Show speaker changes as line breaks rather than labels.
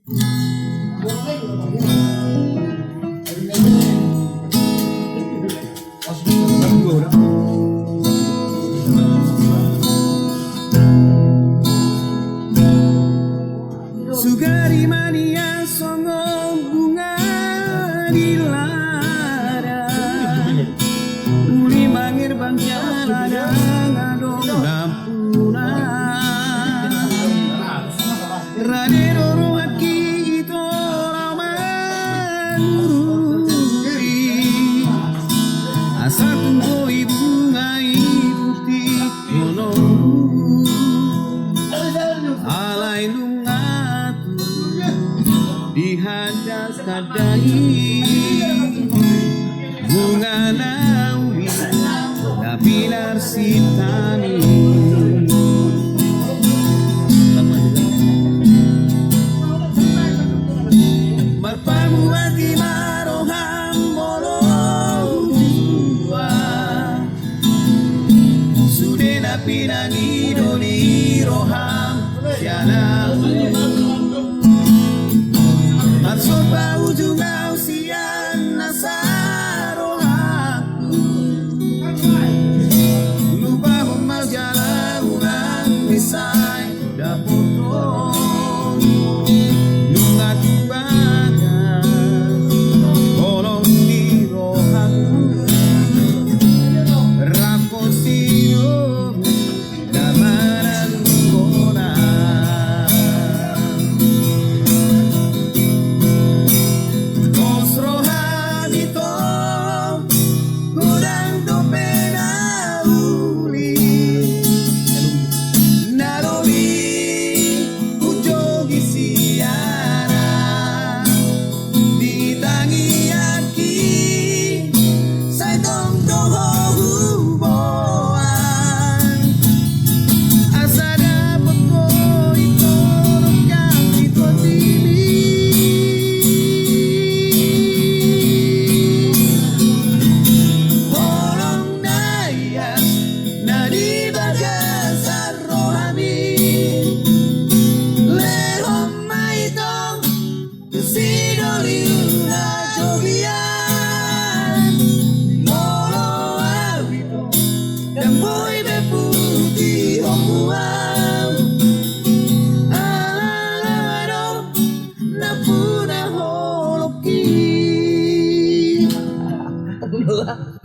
Sugari mania songo bunga dilara uli mangir bangkyala ngadong dampuna radero rohaki ito ramanuri asa tunggu bunga putih mono alai dihadas kadai bunga nawi tapi narsitani berpamuati maroham bolua sudena pinangi doni roham siana Sopa ujung usian nasarohaku lupa memal jalan urang misai dapotong nungat badan tolong di rohaku raposio damaran kona
Alhamdulillah.